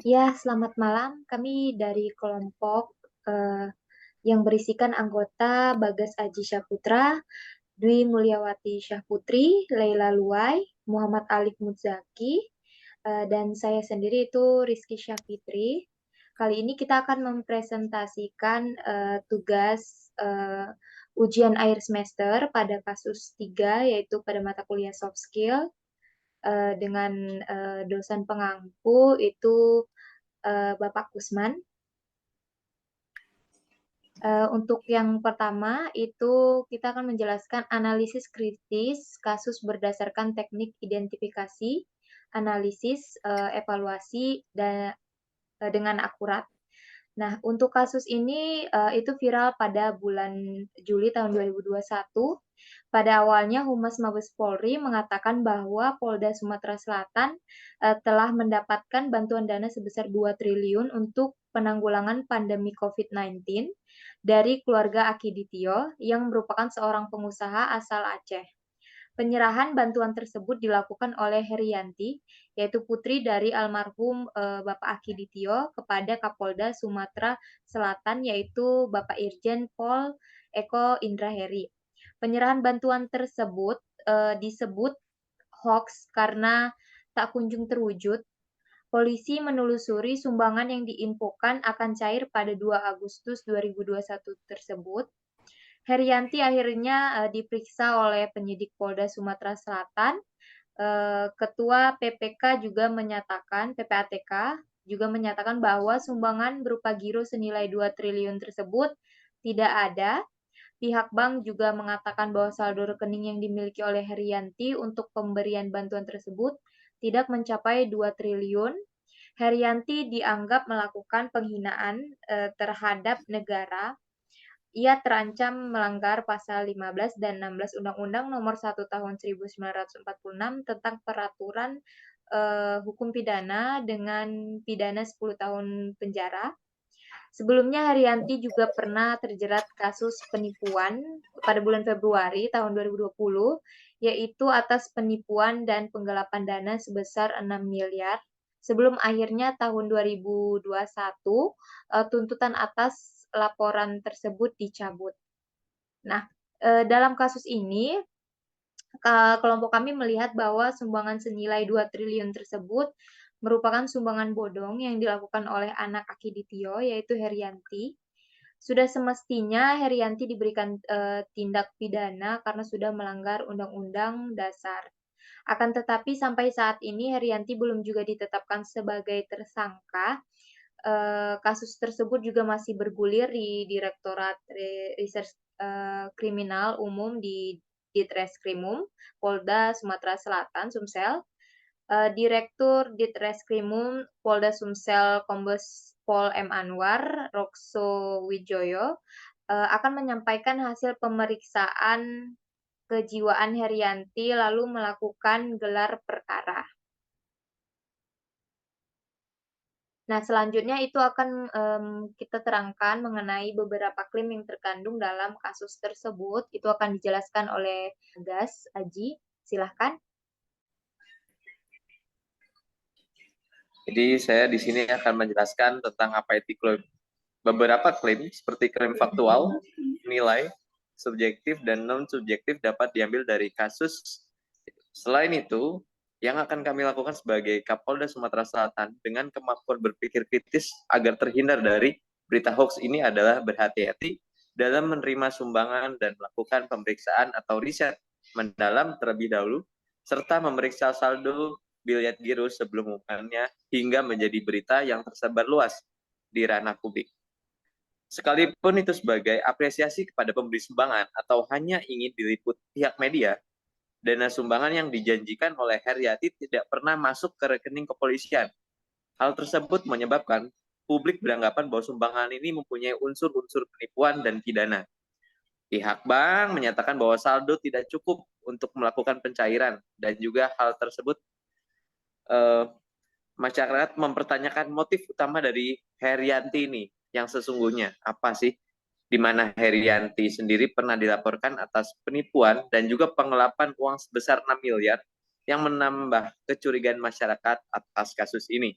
Ya, selamat malam. Kami dari kelompok eh, yang berisikan anggota Bagas Aji Syahputra, Dwi Mulyawati Syahputri, Leila Luai, Muhammad Alif Muzaki, dan saya sendiri itu Rizky Syafitri. Kali ini kita akan mempresentasikan tugas ujian akhir semester pada kasus 3, yaitu pada mata kuliah soft skill, dengan dosen pengampu itu Bapak Kusman. Untuk yang pertama itu kita akan menjelaskan analisis kritis kasus berdasarkan teknik identifikasi, analisis, evaluasi, dan dengan akurat. Nah, untuk kasus ini itu viral pada bulan Juli tahun 2021. Pada awalnya Humas Mabes Polri mengatakan bahwa Polda Sumatera Selatan telah mendapatkan bantuan dana sebesar 2 triliun untuk penanggulangan pandemi COVID-19 dari keluarga Akiditio yang merupakan seorang pengusaha asal Aceh. Penyerahan bantuan tersebut dilakukan oleh Herianti, yaitu putri dari almarhum Bapak Akiditio, kepada Kapolda Sumatera Selatan, yaitu Bapak Irjen Pol Eko Indra Heri. Penyerahan bantuan tersebut disebut hoax karena tak kunjung terwujud. Polisi menelusuri sumbangan yang diinfokan akan cair pada 2 Agustus 2021 tersebut. Herianti akhirnya diperiksa oleh penyidik Polda Sumatera Selatan. Ketua PPK juga menyatakan, PPATK juga menyatakan bahwa sumbangan berupa giro senilai 2 triliun tersebut tidak ada. Pihak bank juga mengatakan bahwa saldo rekening yang dimiliki oleh Herianti untuk pemberian bantuan tersebut tidak mencapai 2 triliun. Herianti dianggap melakukan penghinaan terhadap negara. Ia terancam melanggar pasal 15 dan 16 Undang-Undang Nomor 1 Tahun 1946 tentang Peraturan Hukum Pidana dengan pidana 10 tahun penjara. Sebelumnya Herianti juga pernah terjerat kasus penipuan pada bulan Februari tahun 2020, yaitu atas penipuan dan penggelapan dana sebesar 6 miliar. Sebelum akhirnya tahun 2021, tuntutan atas laporan tersebut dicabut. Nah, dalam kasus ini, kelompok kami melihat bahwa sumbangan senilai 2 triliun tersebut merupakan sumbangan bodong yang dilakukan oleh anak Akiditio, yaitu Herianti. Sudah semestinya Herianti diberikan tindak pidana karena sudah melanggar Undang-Undang Dasar. Akan tetapi sampai saat ini Herianti belum juga ditetapkan sebagai tersangka. Kasus tersebut juga masih bergulir di Direktorat Reserse Kriminal Umum di Ditreskrimum Polda Sumatera Selatan Sumsel. Direktur Ditreskrimum Polda Sumsel Kombes Pol M. Anwar Rokso Wijoyo akan menyampaikan hasil pemeriksaan kejiwaan Herianti lalu melakukan gelar perkara. Nah, selanjutnya itu akan kita terangkan mengenai beberapa klaim yang terkandung dalam kasus tersebut. Itu akan dijelaskan oleh Gas Aji. Silahkan. Jadi saya di sini akan menjelaskan tentang apa itu klaim. Beberapa klaim seperti klaim faktual, nilai, subjektif, dan non-subjektif dapat diambil dari kasus. Selain itu, yang akan kami lakukan sebagai Kapolda Sumatera Selatan dengan kemampuan berpikir kritis agar terhindar dari berita hoax ini adalah berhati-hati dalam menerima sumbangan dan melakukan pemeriksaan atau riset mendalam terlebih dahulu, serta memeriksa saldo biliet giro sebelum mengumumkannya hingga menjadi berita yang tersebar luas di ranah publik. Sekalipun itu sebagai apresiasi kepada pemberi sumbangan atau hanya ingin diliput pihak media, dana sumbangan yang dijanjikan oleh Herianti tidak pernah masuk ke rekening kepolisian. Hal tersebut menyebabkan publik beranggapan bahwa sumbangan ini mempunyai unsur-unsur penipuan dan pidana. Pihak bank menyatakan bahwa saldo tidak cukup untuk melakukan pencairan dan juga hal tersebut masyarakat mempertanyakan motif utama dari Herianti ini yang sesungguhnya apa sih, di mana Herianti sendiri pernah dilaporkan atas penipuan dan juga penggelapan uang sebesar 6 miliar yang menambah kecurigaan masyarakat atas kasus ini.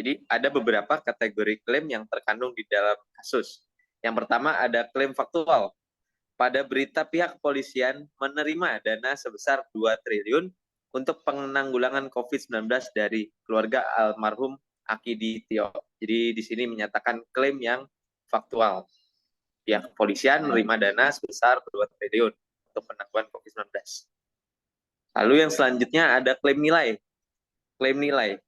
Jadi ada beberapa kategori klaim yang terkandung di dalam kasus. Yang pertama ada klaim faktual. Pada berita pihak kepolisian menerima dana sebesar 2 triliun untuk penanggulangan COVID-19 dari keluarga almarhum Akiditio. Jadi di sini menyatakan klaim yang faktual. Pihak kepolisian menerima dana sebesar 2 triliun untuk penanggulangan COVID-19. Lalu yang selanjutnya ada klaim nilai. Klaim nilai.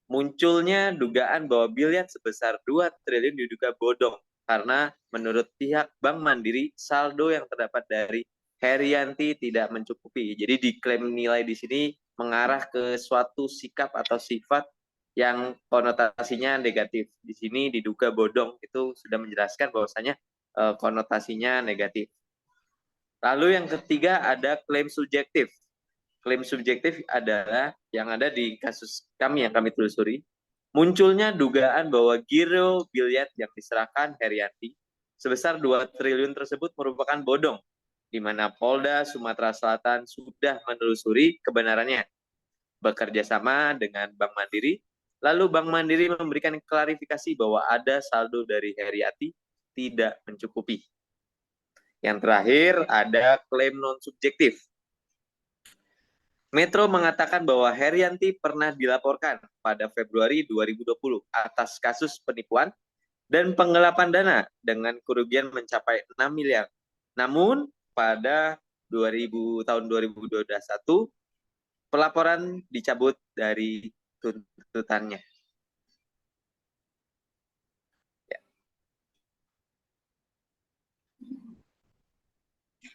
Munculnya dugaan bahwa biliar sebesar 2 triliun diduga bodong karena menurut pihak Bank Mandiri saldo yang terdapat dari Herianti tidak mencukupi. Jadi diklaim nilai di sini mengarah ke suatu sikap atau sifat yang konotasinya negatif. Di sini diduga bodong, itu sudah menjelaskan bahwasanya konotasinya negatif. Lalu yang ketiga ada klaim subjektif. Klaim subjektif adalah yang ada di kasus kami yang kami telusuri. Munculnya dugaan bahwa giro biliar yang diserahkan Herianti sebesar 2 triliun tersebut merupakan bodong, di mana Polda Sumatera Selatan sudah menelusuri kebenarannya, bekerja sama dengan Bank Mandiri. Lalu Bank Mandiri memberikan klarifikasi bahwa ada saldo dari Herianti tidak mencukupi. Yang terakhir ada klaim non-subjektif. Metro mengatakan bahwa Herianti pernah dilaporkan pada Februari 2020 atas kasus penipuan dan penggelapan dana dengan kerugian mencapai 6 miliar. Namun pada tahun 2021 pelaporan dicabut dari tuntutannya. Ya.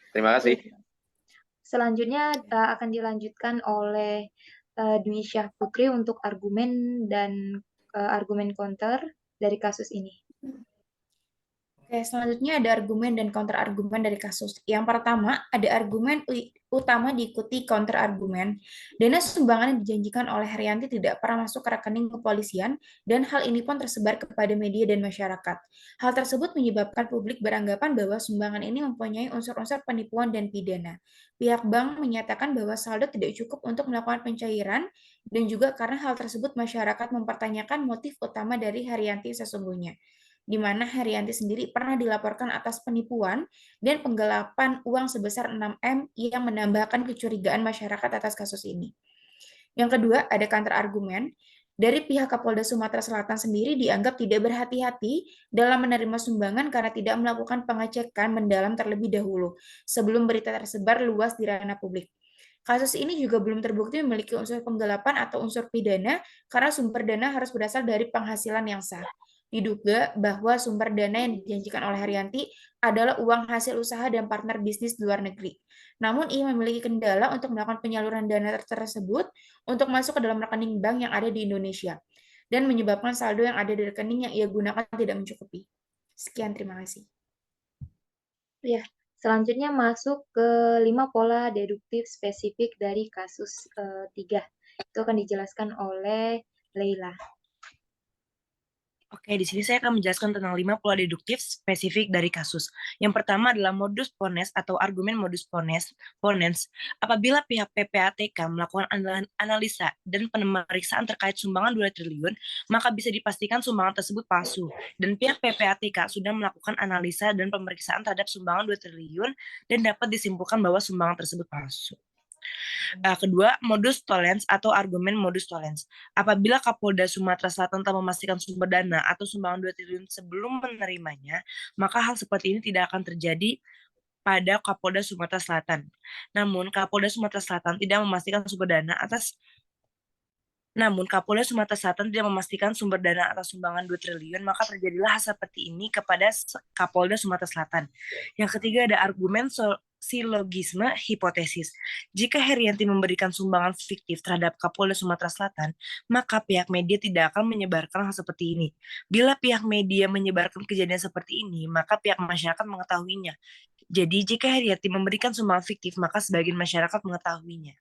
Terima kasih. Selanjutnya akan dilanjutkan oleh Dwi Syah Putri untuk argumen dan argumen counter dari kasus ini. Oke, selanjutnya ada argumen dan counter argumen dari kasus. Yang pertama, ada argumen utama diikuti counter argumen. Dana sumbangan yang dijanjikan oleh Herianti tidak pernah masuk ke rekening kepolisian, dan hal ini pun tersebar kepada media dan masyarakat. Hal tersebut menyebabkan publik beranggapan bahwa sumbangan ini mempunyai unsur-unsur penipuan dan pidana. Pihak bank menyatakan bahwa saldo tidak cukup untuk melakukan pencairan, dan juga karena hal tersebut masyarakat mempertanyakan motif utama dari Herianti sesungguhnya, di mana Herianti sendiri pernah dilaporkan atas penipuan dan penggelapan uang sebesar 6M yang menambahkan kecurigaan masyarakat atas kasus ini. Yang kedua, ada counter argumen. Dari pihak Kapolda Sumatera Selatan sendiri dianggap tidak berhati-hati dalam menerima sumbangan karena tidak melakukan pengecekan mendalam terlebih dahulu sebelum berita tersebar luas di ranah publik. Kasus ini juga belum terbukti memiliki unsur penggelapan atau unsur pidana karena sumber dana harus berasal dari penghasilan yang sah. Diduga bahwa sumber dana yang dijanjikan oleh Herianti adalah uang hasil usaha dan partner bisnis di luar negeri. Namun ia memiliki kendala untuk melakukan penyaluran dana tersebut untuk masuk ke dalam rekening bank yang ada di Indonesia dan menyebabkan saldo yang ada di rekening yang ia gunakan tidak mencukupi. Sekian, terima kasih. Ya, selanjutnya masuk ke 5 pola deduktif spesifik dari kasus 3. Itu akan dijelaskan oleh Leila. Oke, di sini saya akan menjelaskan tentang 5 pola deduktif spesifik dari kasus. Yang pertama adalah modus ponens atau argumen modus ponens. Apabila pihak PPATK melakukan analisa dan pemeriksaan terkait sumbangan 2 triliun, maka bisa dipastikan sumbangan tersebut palsu. Dan pihak PPATK sudah melakukan analisa dan pemeriksaan terhadap sumbangan 2 triliun dan dapat disimpulkan bahwa sumbangan tersebut palsu. Kedua, modus tollens atau argumen modus tollens. Apabila Kapolda Sumatera Selatan telah memastikan sumber dana atau sumbangan 2 triliun sebelum menerimanya, maka hal seperti ini tidak akan terjadi pada Kapolda Sumatera Selatan. Namun, Kapolda Sumatera Selatan tidak memastikan sumber dana atas sumbangan 2 triliun, maka terjadilah hal seperti ini kepada Kapolda Sumatera Selatan. Yang ketiga ada argumen silogisme hipotesis. Jika Herianti memberikan sumbangan fiktif terhadap Kapolda Sumatera Selatan, maka pihak media tidak akan menyebarkan hal seperti ini. Bila pihak media menyebarkan kejadian seperti ini, maka pihak masyarakat mengetahuinya. Jadi, jika Herianti memberikan sumbangan fiktif, maka sebagian masyarakat mengetahuinya.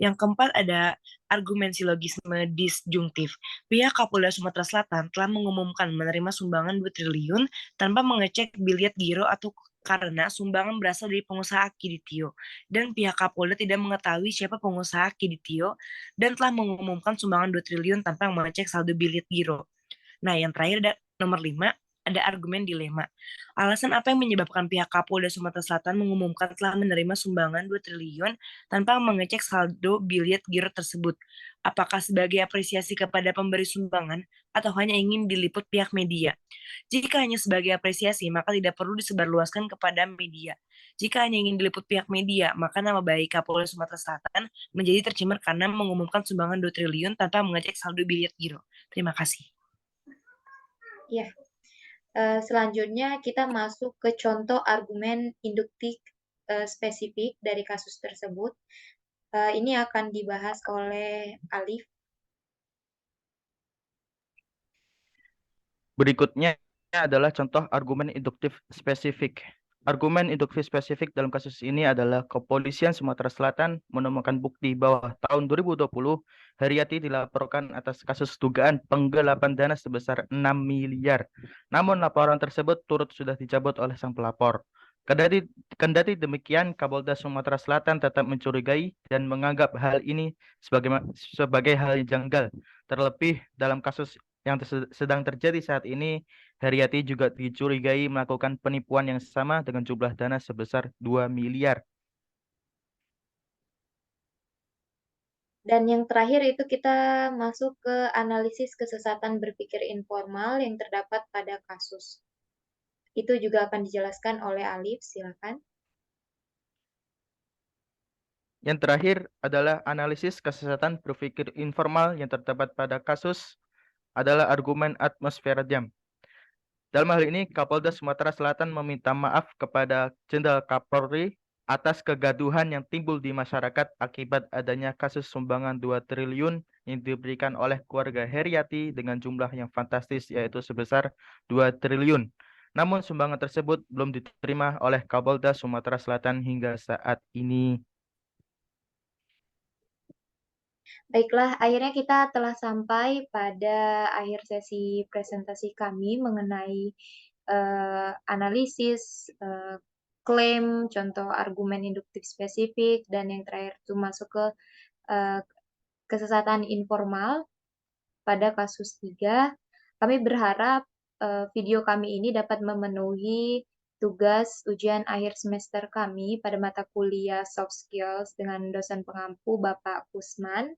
Yang keempat ada argumen silogisme disjungtif. Pihak Kapolda Sumatera Selatan telah mengumumkan menerima sumbangan 2 triliun tanpa mengecek biliet giro atau karena sumbangan berasal dari pengusaha Akiditio dan pihak Kapolda tidak mengetahui siapa pengusaha Akiditio dan telah mengumumkan sumbangan 2 triliun tanpa mengecek saldo bilet giro. Nah, yang terakhir ada nomor 5, ada argumen dilema. Alasan apa yang menyebabkan pihak Kapolda Sumatera Selatan mengumumkan telah menerima sumbangan 2 triliun tanpa mengecek saldo bilet giro tersebut? Apakah sebagai apresiasi kepada pemberi sumbangan atau hanya ingin diliput pihak media? Jika hanya sebagai apresiasi, maka tidak perlu disebarluaskan kepada media. Jika hanya ingin diliput pihak media, maka nama baik Kapolda Sumatera Selatan menjadi tercemar karena mengumumkan sumbangan 2 triliun tanpa mengecek saldo bilet giro. Terima kasih. Ya, selanjutnya kita masuk ke contoh argumen induktif spesifik dari kasus tersebut. Ini akan dibahas oleh Alif. Berikutnya adalah contoh argumen induktif spesifik. Argumen induktif spesifik dalam kasus ini adalah Kepolisian Sumatera Selatan menemukan bukti bahwa tahun 2020 Haryati dilaporkan atas kasus dugaan penggelapan dana sebesar 6 miliar. Namun laporan tersebut turut sudah dicabut oleh sang pelapor. Kendati demikian, Kapolda Sumatera Selatan tetap mencurigai dan menganggap hal ini sebagai hal yang janggal. Terlebih dalam kasus yang sedang terjadi saat ini, Haryati juga dicurigai melakukan penipuan yang sama dengan jumlah dana sebesar 2 miliar. Dan yang terakhir itu kita masuk ke analisis kesesatan berpikir informal yang terdapat pada kasus. Itu juga akan dijelaskan oleh Alif, silakan. Yang terakhir adalah analisis kesesatan berpikir informal yang terdapat pada kasus adalah argumen atmosfer diam. Dalam hal ini, Kapolda Sumatera Selatan meminta maaf kepada Jenderal Kapolri atas kegaduhan yang timbul di masyarakat akibat adanya kasus sumbangan 2 triliun yang diberikan oleh keluarga Haryati dengan jumlah yang fantastis yaitu sebesar 2 triliun. Namun sumbangan tersebut belum diterima oleh Kapolda Sumatera Selatan hingga saat ini. Baiklah, akhirnya kita telah sampai pada akhir sesi presentasi kami mengenai analisis, klaim, contoh argumen induktif spesifik, dan yang terakhir itu masuk ke kesesatan informal pada kasus 3. Kami berharap video kami ini dapat memenuhi tugas ujian akhir semester kami pada mata kuliah Soft Skills dengan dosen pengampu Bapak Kusman.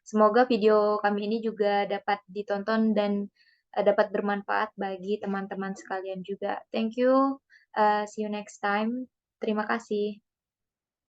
Semoga video kami ini juga dapat ditonton dan dapat bermanfaat bagi teman-teman sekalian juga. Thank you. See you next time. Terima kasih.